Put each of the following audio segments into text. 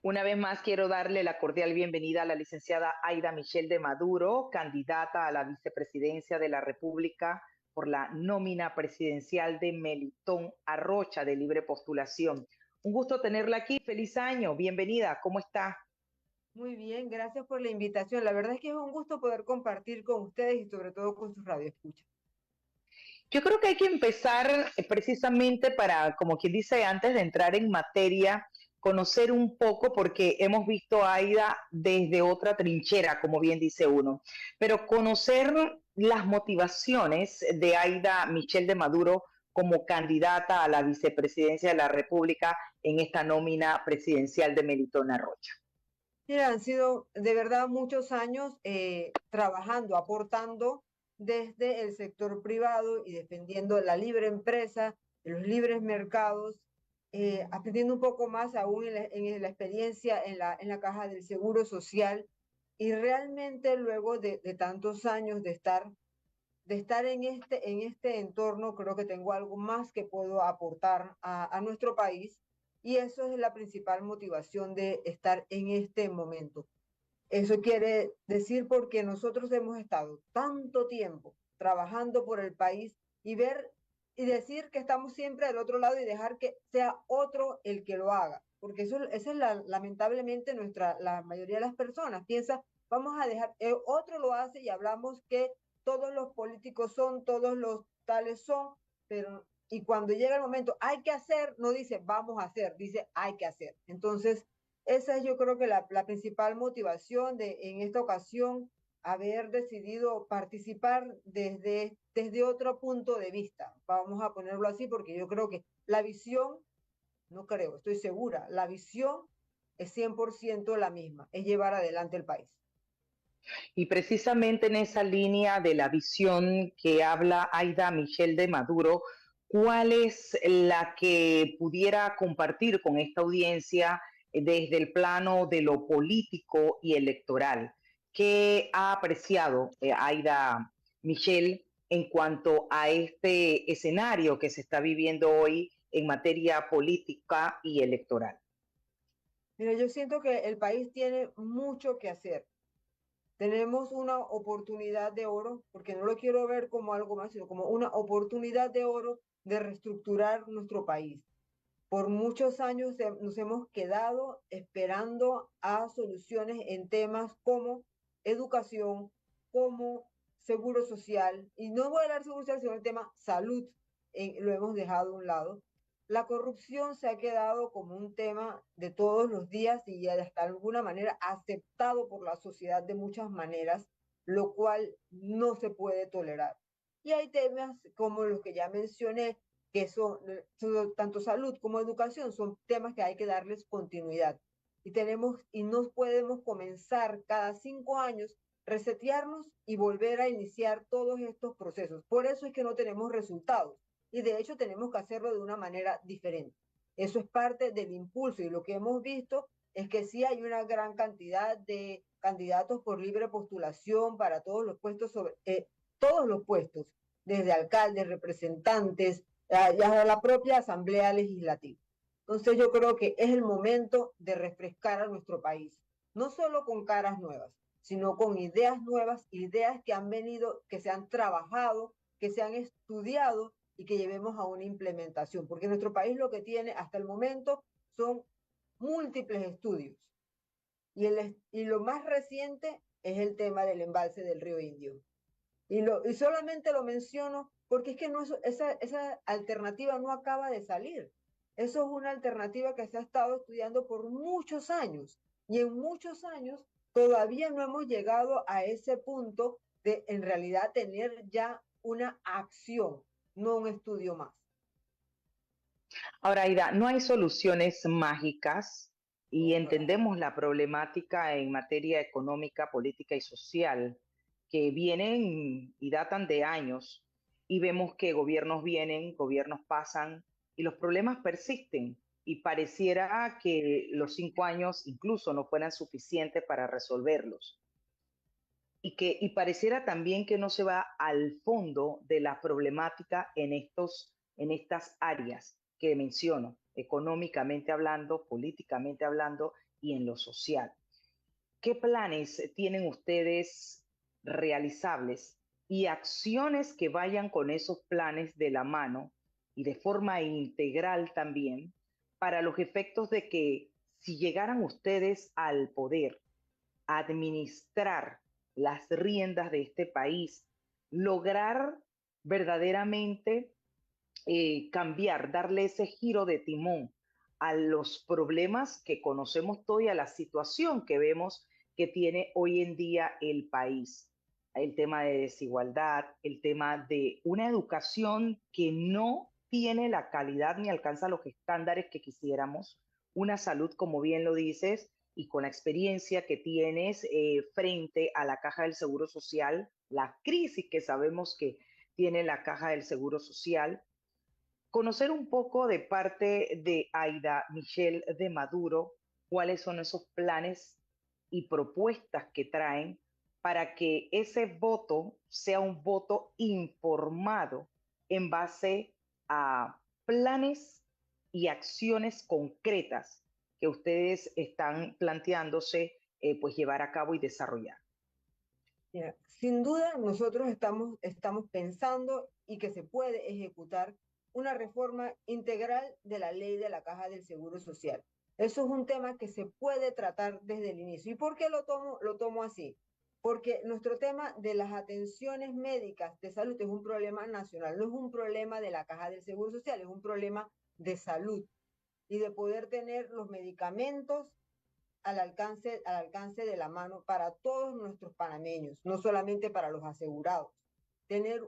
Una vez más quiero darle la cordial bienvenida a la licenciada Aida Michel de Maduro, candidata a la vicepresidencia de la República por la nómina presidencial de Melitón Arrocha de libre postulación. Un gusto tenerla aquí. Feliz año. Bienvenida. ¿Cómo está? Muy bien, gracias por la invitación. La verdad es que es un gusto poder compartir con ustedes y sobre todo con sus radioescuchas. Yo creo que hay que empezar precisamente para, como quien dice, antes de entrar en materia, conocer un poco, porque hemos visto a Aida desde otra trinchera, como bien dice uno, pero conocer las motivaciones de Aida Michel de Maduro como candidata a la vicepresidencia de la República en esta nómina presidencial de Melitón Arrocha. Mira, han sido de verdad muchos años trabajando, aportando desde el sector privado y defendiendo la libre empresa, los libres mercados, aprendiendo un poco más aún en la experiencia en la caja del Seguro Social y realmente luego de tantos años de estar en este entorno, creo que tengo algo más que puedo aportar a nuestro país y eso es la principal motivación de estar en este momento. Eso quiere decir porque nosotros hemos estado tanto tiempo trabajando por el país y ver y decir que estamos siempre del otro lado y dejar que sea otro el que lo haga, porque esa es lamentablemente la mayoría de las personas piensa, vamos a dejar, otro lo hace y hablamos que todos los políticos son, todos los tales son, pero y cuando llega el momento hay que hacer, no dice vamos a hacer, dice hay que hacer. Entonces, esa es yo creo que la principal motivación de en esta ocasión haber decidido participar desde otro punto de vista. Vamos a ponerlo así porque yo creo que la visión, no creo, estoy segura, la visión es 100% la misma, es llevar adelante el país. Y precisamente en esa línea de la visión que habla Aida Michel de Maduro, ¿cuál es la que pudiera compartir con esta audiencia desde el plano de lo político y electoral? ¿Qué ha apreciado Aida Michel en cuanto a este escenario que se está viviendo hoy en materia política y electoral? Mira, yo siento que el país tiene mucho que hacer. Tenemos una oportunidad de oro, porque no lo quiero ver como algo más, sino como una oportunidad de oro de reestructurar nuestro país. Por muchos años nos hemos quedado esperando a soluciones en temas como educación, como seguro social, y no voy a hablar de seguro social, sino el tema salud, lo hemos dejado a un lado. La corrupción se ha quedado como un tema de todos los días y hasta de alguna manera aceptado por la sociedad de muchas maneras, lo cual no se puede tolerar. Y hay temas como los que ya mencioné, que son tanto salud como educación, son temas que hay que darles continuidad. Y no podemos comenzar cada 5 años, resetearnos y volver a iniciar todos estos procesos. Por eso es que no tenemos resultados. Y de hecho tenemos que hacerlo de una manera diferente. Eso es parte del impulso y lo que hemos visto es que sí hay una gran cantidad de candidatos por libre postulación para todos los puestos, todos los puestos, desde alcaldes, representantes, a la propia Asamblea Legislativa. Entonces yo creo que es el momento de refrescar a nuestro país, no solo con caras nuevas, sino con ideas nuevas, ideas que han venido, que se han trabajado, que se han estudiado y que llevemos a una implementación, porque nuestro país lo que tiene hasta el momento son múltiples estudios y lo más reciente es el tema del embalse del río Indio. Y solamente lo menciono porque es que no, esa alternativa no acaba de salir. Eso es una alternativa que se ha estado estudiando por muchos años y en muchos años todavía no hemos llegado a ese punto de en realidad tener ya una acción, no un estudio más. Ahora, Aida, no hay soluciones mágicas y No, para nada. entendemos la problemática en materia económica, política y social que vienen y datan de años y vemos que gobiernos vienen, gobiernos pasan y los problemas persisten y pareciera que los 5 años incluso no fueran suficientes para resolverlos y pareciera también que no se va al fondo de la problemática en estas áreas que menciono, económicamente hablando, políticamente hablando y en lo social. ¿Qué planes tienen ustedes realizables y acciones que vayan con esos planes de la mano y de forma integral también para los efectos de que si llegaran ustedes al poder, a administrar las riendas de este país, lograr verdaderamente cambiar, darle ese giro de timón a los problemas que conocemos todos y a la situación que vemos que tiene hoy en día el país? El tema de desigualdad, el tema de una educación que no tiene la calidad ni alcanza los estándares que quisiéramos, una salud, como bien lo dices, y con la experiencia que tienes frente a la Caja del Seguro Social, la crisis que sabemos que tiene la Caja del Seguro Social, conocer un poco de parte de Aida Michel de Maduro, cuáles son esos planes y propuestas que traen para que ese voto sea un voto informado en base a planes y acciones concretas que ustedes están planteándose pues llevar a cabo y desarrollar. Mira, sin duda, nosotros estamos pensando y que se puede ejecutar una reforma integral de la ley de la Caja del Seguro Social. Eso es un tema que se puede tratar desde el inicio. ¿Y por qué lo tomo así? Porque nuestro tema de las atenciones médicas de salud es un problema nacional, no es un problema de la Caja del Seguro Social, es un problema de salud y de poder tener los medicamentos al alcance de la mano para todos nuestros panameños, no solamente para los asegurados. Tener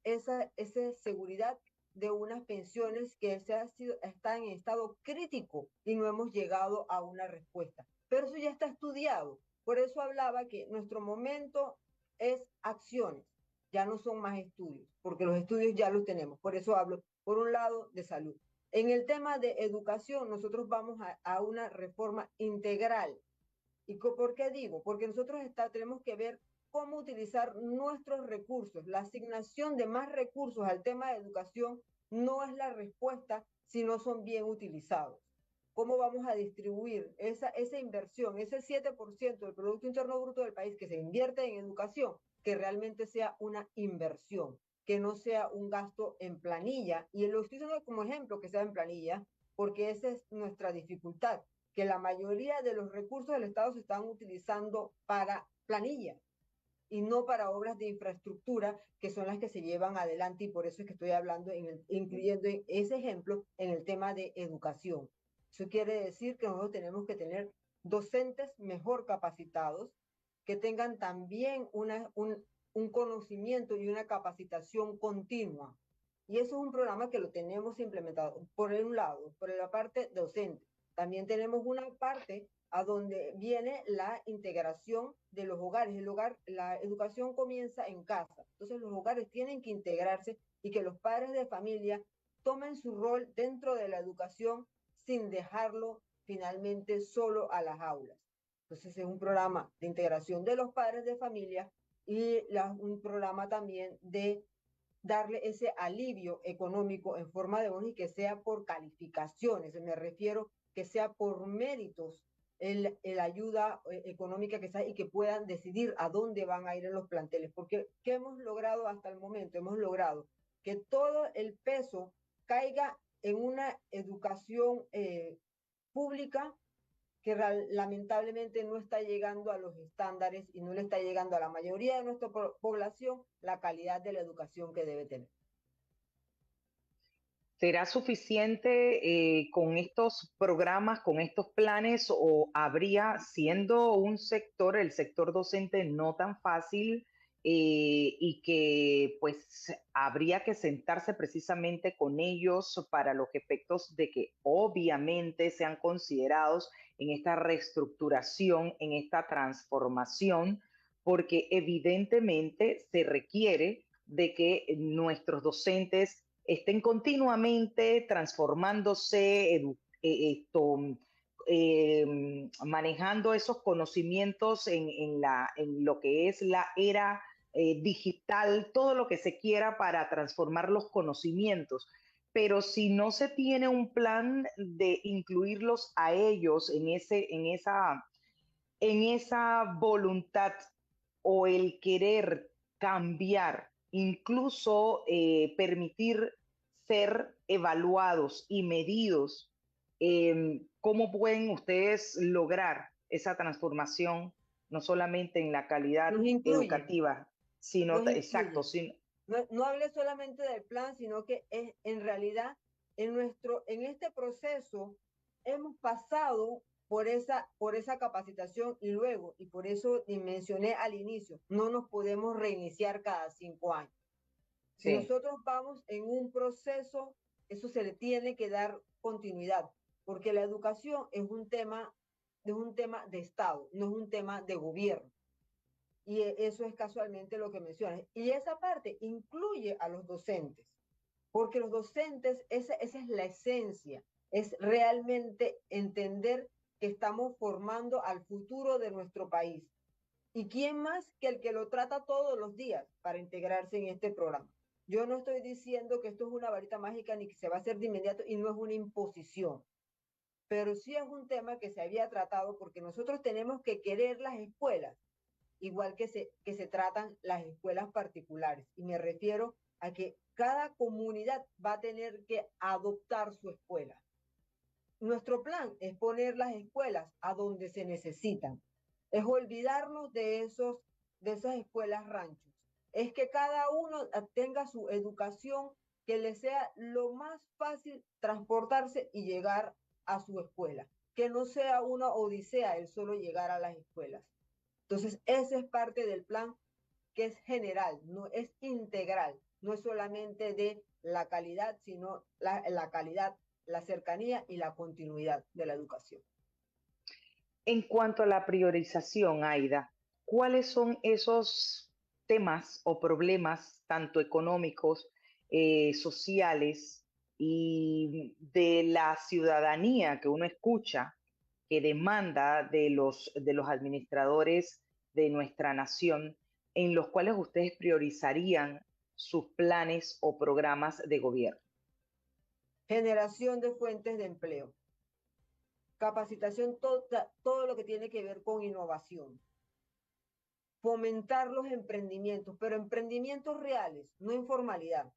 esa seguridad de unas pensiones que están en estado crítico y no hemos llegado a una respuesta. Pero eso ya está estudiado. Por eso hablaba que nuestro momento es acciones, ya no son más estudios, porque los estudios ya los tenemos. Por eso hablo, por un lado, de salud. En el tema de educación, nosotros vamos a una reforma integral. ¿Y por qué digo? Porque nosotros tenemos que ver cómo utilizar nuestros recursos. La asignación de más recursos al tema de educación no es la respuesta si no son bien utilizados. ¿Cómo vamos a distribuir esa inversión, ese 7% del Producto Interno Bruto del país que se invierte en educación, que realmente sea una inversión, que no sea un gasto en planilla? Y lo estoy diciendo como ejemplo que sea en planilla, porque esa es nuestra dificultad, que la mayoría de los recursos del Estado se están utilizando para planilla y no para obras de infraestructura que son las que se llevan adelante, y por eso es que estoy hablando, incluyendo ese ejemplo en el tema de educación. Eso quiere decir que nosotros tenemos que tener docentes mejor capacitados, que tengan también un conocimiento y una capacitación continua. Y eso es un programa que lo tenemos implementado, por un lado, por la parte docente. También tenemos una parte a donde viene la integración de los hogares. La educación comienza en casa. Entonces los hogares tienen que integrarse y que los padres de familia tomen su rol dentro de la educación sin dejarlo finalmente solo a las aulas. Entonces es un programa de integración de los padres de familia y un programa también de darle ese alivio económico en forma de bonos y que sea por calificaciones. Me refiero que sea por méritos el ayuda económica que sea y que puedan decidir a dónde van a ir en los planteles. Porque ¿qué hemos logrado hasta el momento? Hemos logrado que todo el peso caiga en una educación pública que lamentablemente no está llegando a los estándares y no le está llegando a la mayoría de nuestra población la calidad de la educación que debe tener. ¿Será suficiente con estos programas, con estos planes, o habría, siendo un sector, el sector docente, no tan fácil y que pues habría que sentarse precisamente con ellos para los efectos de que obviamente sean considerados en esta reestructuración, en esta transformación, porque evidentemente se requiere de que nuestros docentes estén continuamente transformándose, manejando esos conocimientos en lo que es la era digital, todo lo que se quiera para transformar los conocimientos. pero si no se tiene un plan de incluirlos a ellos en esa voluntad o el querer cambiar, incluso permitir ser evaluados y medidos, ¿cómo pueden ustedes lograr esa transformación, no solamente en la calidad Nos incluye, educativa, sino, nos exacto, incluye. No hablé solamente del plan, sino que es, en realidad en este proceso hemos pasado por esa capacitación y por eso mencioné al inicio, no nos podemos reiniciar cada 5 años. Si sí, nosotros vamos en un proceso, eso se le tiene que dar continuidad, porque la educación es un tema de Estado, no es un tema de gobierno. Y eso es casualmente lo que mencionas. Y esa parte incluye a los docentes, porque los docentes, esa es la esencia, es realmente entender que estamos formando al futuro de nuestro país. ¿Y quién más que el que lo trata todos los días para integrarse en este programa? Yo no estoy diciendo que esto es una varita mágica ni que se va a hacer de inmediato y no es una imposición, pero sí es un tema que se había tratado porque nosotros tenemos que querer las escuelas igual que se tratan las escuelas particulares. Y me refiero a que cada comunidad va a tener que adoptar su escuela. Nuestro plan es poner las escuelas a donde se necesitan. Es olvidarnos de esas escuelas ranchos. Es que cada uno tenga su educación, que le sea lo más fácil transportarse y llegar a su escuela. Que no sea una odisea el solo llegar a las escuelas. Entonces, ese es parte del plan que es general, no es integral, no es solamente de la calidad, sino la calidad, la cercanía y la continuidad de la educación. en cuanto a la priorización, Aida, ¿cuáles son esos temas o problemas, tanto económicos, sociales y de la ciudadanía que uno escucha, que demanda de los administradores de nuestra nación, en los cuales ustedes priorizarían sus planes o programas de gobierno? Generación de fuentes de empleo, capacitación, todo lo que tiene que ver con innovación, fomentar los emprendimientos, pero emprendimientos reales, no informalidad.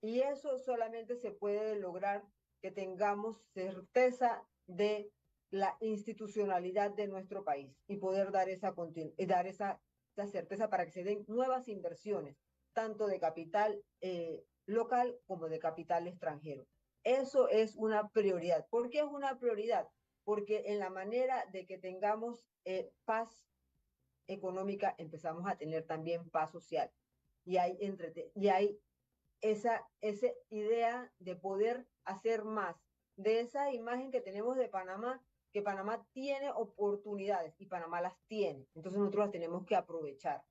Y eso solamente se puede lograr que tengamos certeza de la institucionalidad de nuestro país y poder dar esa certeza para que se den nuevas inversiones, tanto de capital local como de capital extranjero. Eso es una prioridad. ¿Por qué es una prioridad? Porque en la manera de que tengamos paz económica empezamos a tener también paz social y hay esa idea de poder hacer más, de esa imagen que tenemos de Panamá, que Panamá tiene oportunidades y Panamá las tiene. Entonces nosotros las tenemos que aprovechar.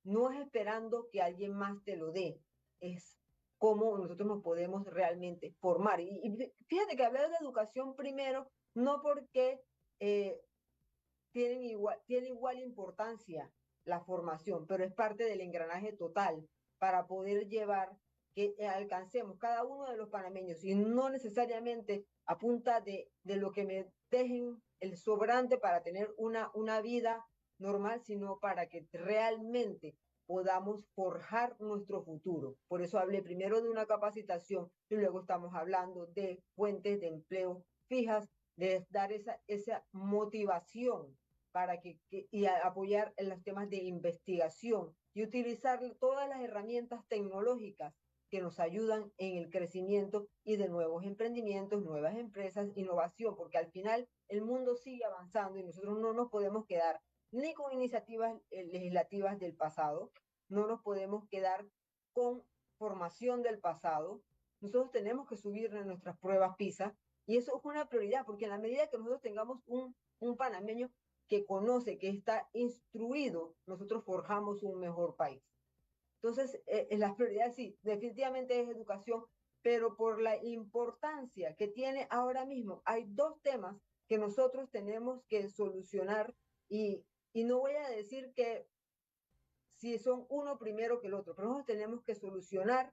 No es esperando que alguien más te lo dé, es cómo nosotros nos podemos realmente formar. Y fíjate que hablé de educación primero, no porque eh, tiene igual importancia la formación, pero es parte del engranaje total para poder llevar que alcancemos cada uno de los panameños y no necesariamente a punta de lo que me dejen el sobrante para tener una vida normal, sino para que realmente podamos forjar nuestro futuro. Por eso hablé primero de una capacitación y luego estamos hablando de fuentes de empleo fijas, de dar esa motivación para y apoyar en los temas de investigación y utilizar todas las herramientas tecnológicas que nos ayudan en el crecimiento y de nuevos emprendimientos, nuevas empresas, innovación, porque al final el mundo sigue avanzando y nosotros no nos podemos quedar ni con iniciativas legislativas del pasado, no nos podemos quedar con formación del pasado, nosotros tenemos que subir en nuestras pruebas PISA y eso es una prioridad, porque en la medida que nosotros tengamos un panameño que conoce, que está instruido, nosotros forjamos un mejor país. Entonces, las prioridades sí, definitivamente es educación, pero por la importancia que tiene ahora mismo, hay dos temas que nosotros tenemos que solucionar y no voy a decir que si son uno primero que el otro, pero nosotros tenemos que solucionar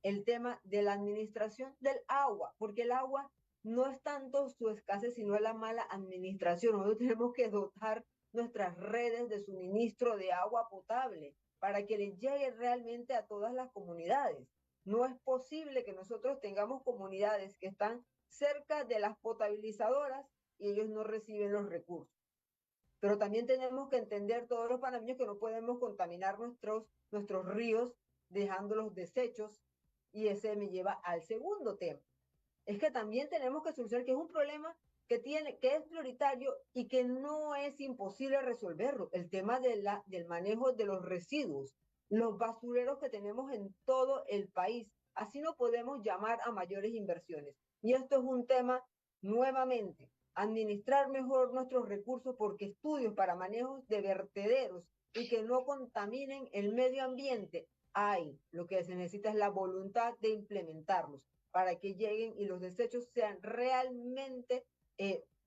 el tema de la administración del agua, porque el agua no es tanto su escasez, sino la mala administración. Nosotros tenemos que dotar nuestras redes de suministro de agua potable para que les llegue realmente a todas las comunidades. No es posible que nosotros tengamos comunidades que están cerca de las potabilizadoras y ellos no reciben los recursos. Pero también tenemos que entender todos los panameños que no podemos contaminar nuestros ríos dejando los desechos, y ese me lleva al segundo tema. Es que también tenemos que solucionar que es un problema que es prioritario y que no es imposible resolverlo, el tema del manejo de los residuos, los basureros que tenemos en todo el país. Así no podemos llamar a mayores inversiones. Y esto es un tema, nuevamente, administrar mejor nuestros recursos, porque estudios para manejos de vertederos y que no contaminen el medio ambiente hay. Lo que se necesita es la voluntad de implementarlos para que lleguen y los desechos sean realmente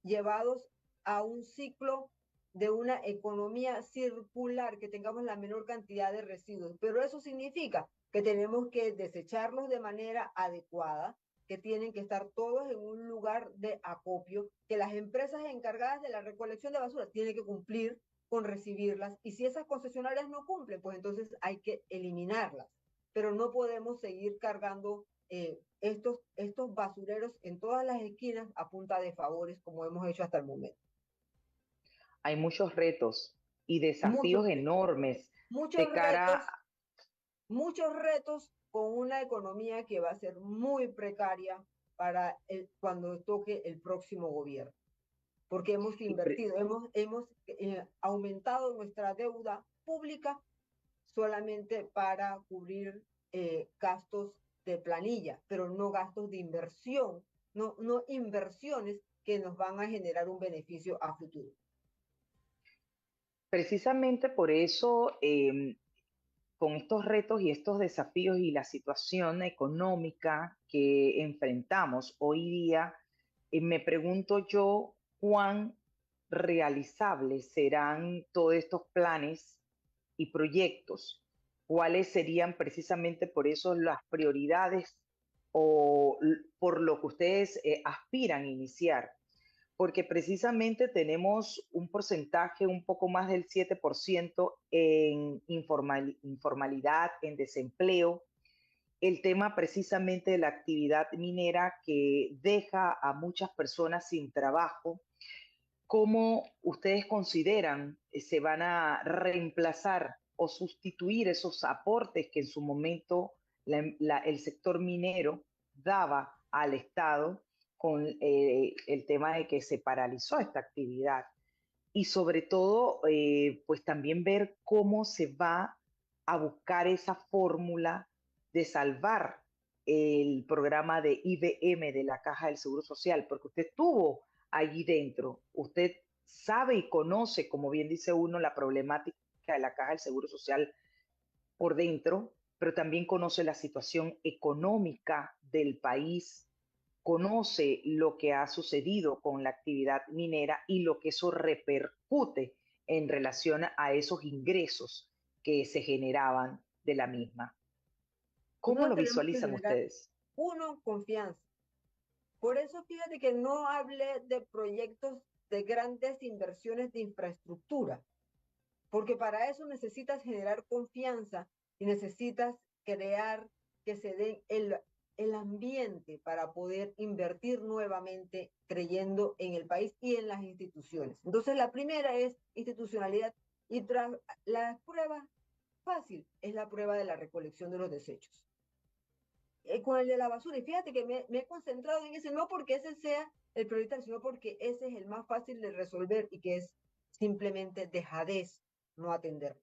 llevados a un ciclo de una economía circular, que tengamos la menor cantidad de residuos. Pero eso significa que tenemos que desecharlos de manera adecuada, que tienen que estar todos en un lugar de acopio, que las empresas encargadas de la recolección de basura tienen que cumplir con recibirlas, y si esas concesionarias no cumplen, pues entonces hay que eliminarlas. Pero no podemos seguir cargando estos basureros en todas las esquinas a punta de favores como hemos hecho hasta el momento. Hay muchos retos y Muchos desafíos retos, enormes muchos de cara. retos, muchos retos con una economía que va a ser muy precaria para cuando toque el próximo gobierno, porque hemos invertido, hemos aumentado nuestra deuda pública solamente para cubrir gastos de planilla, pero no gastos de inversión, no inversiones que nos van a generar un beneficio a futuro. Precisamente por eso, con estos retos y estos desafíos y la situación económica que enfrentamos hoy día, me pregunto yo cuán realizables serán todos estos planes y proyectos, cuáles serían precisamente por eso las prioridades o por lo que ustedes aspiran a iniciar, porque precisamente tenemos un porcentaje un poco más del 7% en informalidad, en desempleo, el tema precisamente de la actividad minera que deja a muchas personas sin trabajo. ¿Cómo ustedes consideran se van a reemplazar o sustituir esos aportes que en su momento el sector minero daba al Estado con el tema de que se paralizó esta actividad? Y sobre todo, pues también ver cómo se va a buscar esa fórmula de salvar el programa de IBM de la Caja del Seguro Social, porque usted estuvo allí dentro, usted sabe y conoce, como bien dice uno, la problemática de la Caja del Seguro Social por dentro, pero también conoce la situación económica del país, conoce lo que ha sucedido con la actividad minera y lo que eso repercute en relación a esos ingresos que se generaban de la misma. ¿Cómo Nosotros lo tenemos que visualizan generar, ustedes? uno, confianza. Por eso fíjate que no hablé de proyectos de grandes inversiones de infraestructura, porque para eso necesitas generar confianza y necesitas crear que se dé el ambiente para poder invertir nuevamente creyendo en el país y en las instituciones. Entonces, la primera es institucionalidad, y tras la prueba fácil es la prueba de la recolección de los desechos. Con el de la basura, y fíjate que me he concentrado en ese, no porque ese sea el prioritario, sino porque ese es el más fácil de resolver y que es simplemente dejadez no atender.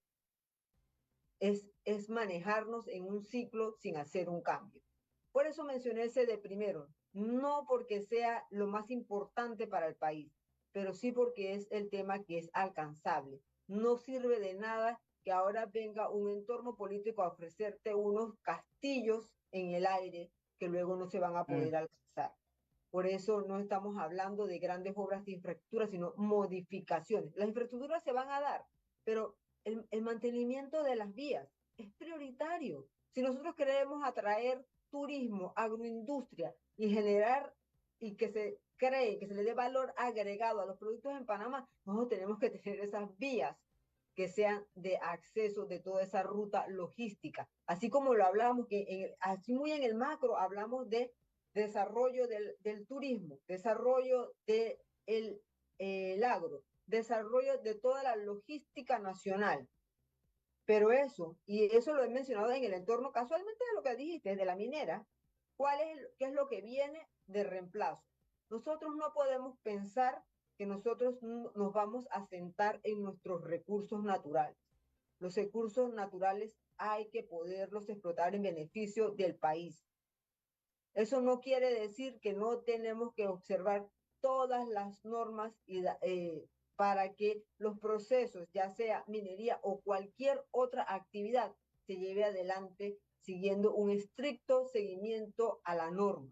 Es manejarnos en un ciclo sin hacer un cambio. Por eso mencioné ese de primero, no porque sea lo más importante para el país, pero sí porque es el tema que es alcanzable. No sirve de nada que ahora venga un entorno político a ofrecerte unos castillos en el aire que luego no se van a poder alcanzar. Por eso no estamos hablando de grandes obras de infraestructura, sino modificaciones. Las infraestructuras se van a dar, pero el mantenimiento de las vías es prioritario. Si nosotros queremos atraer turismo, agroindustria y generar y que se cree, que se le dé valor agregado a los productos en Panamá, nosotros tenemos que tener esas vías que sean de acceso de toda esa ruta logística. Así como lo hablamos, así muy en el macro, hablamos de desarrollo del turismo, desarrollo del agro, desarrollo de toda la logística nacional. Pero eso, y eso lo he mencionado en el entorno casualmente de lo que dijiste, de la minera, ¿qué es lo que viene de reemplazo? Nosotros no podemos pensar que nosotros nos vamos a sentar en nuestros recursos naturales. Los recursos naturales hay que poderlos explotar en beneficio del país. Eso no quiere decir que no tenemos que observar todas las normas para que los procesos, ya sea minería o cualquier otra actividad, se lleve adelante siguiendo un estricto seguimiento a la norma.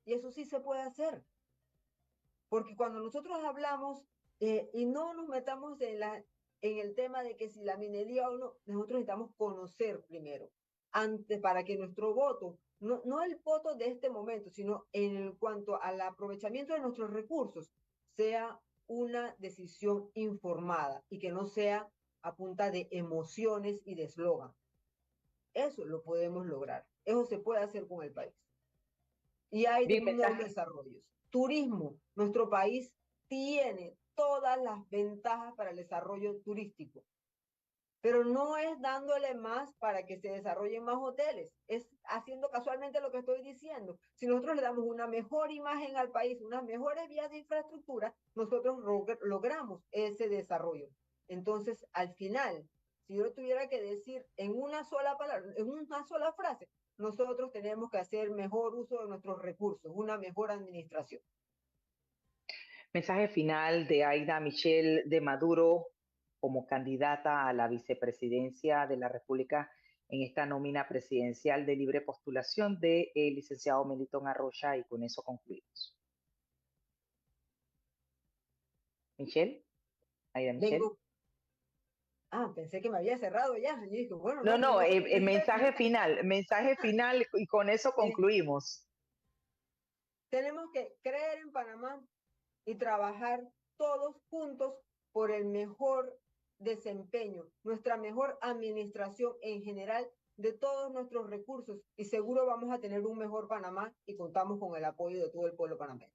Y eso sí se puede hacer. Porque cuando nosotros hablamos y no nos metamos en el tema de que si la minería o no, nosotros necesitamos conocer primero, antes para que nuestro voto, no el voto de este momento, sino en cuanto al aprovechamiento de nuestros recursos, sea una decisión informada y que no sea a punta de emociones y de eslogan. Eso lo podemos lograr. Eso se puede hacer con el país. Y hay nuevos desarrollos. Turismo. Nuestro país tiene todas las ventajas para el desarrollo turístico, pero no es dándole más para que se desarrollen más hoteles, es haciendo casualmente lo que estoy diciendo. Si nosotros le damos una mejor imagen al país, unas mejores vías de infraestructura, nosotros logramos ese desarrollo. Entonces, al final, si yo tuviera que decir en una sola palabra, en una sola frase, nosotros tenemos que hacer mejor uso de nuestros recursos, una mejor administración. Mensaje final de Aida Michel de Maduro como candidata a la vicepresidencia de la República en esta nómina presidencial de libre postulación del licenciado Melitón Arrocha, y con eso concluimos. Michelle, Aida Michel. Pensé que me había cerrado ya. Yo dije, bueno, no, mensaje final y con eso concluimos. Tenemos que creer en Panamá y trabajar todos juntos por el mejor desempeño, nuestra mejor administración en general de todos nuestros recursos, y seguro vamos a tener un mejor Panamá y contamos con el apoyo de todo el pueblo panameño.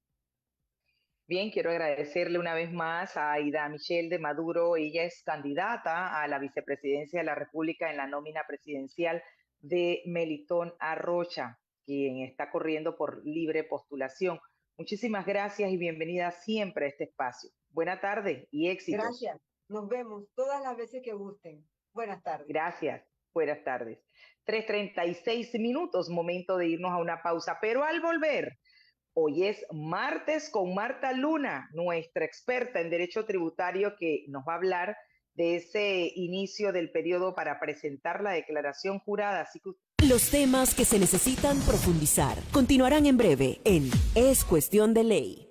Bien, quiero agradecerle una vez más a Aida Michel de Maduro. Ella es candidata a la vicepresidencia de la República en la nómina presidencial de Melitón Arrocha, quien está corriendo por libre postulación. Muchísimas gracias y bienvenida siempre a este espacio. Buena tarde y éxitos. Gracias. Nos vemos todas las veces que gusten. Buenas tardes. Gracias. Buenas tardes. 3:36 minutos, momento de irnos a una pausa, pero al volver, hoy es martes con Marta Luna, nuestra experta en derecho tributario, que nos va a hablar de ese inicio del periodo para presentar la declaración jurada. Así que los temas que se necesitan profundizar continuarán en breve en Es Cuestión de Ley.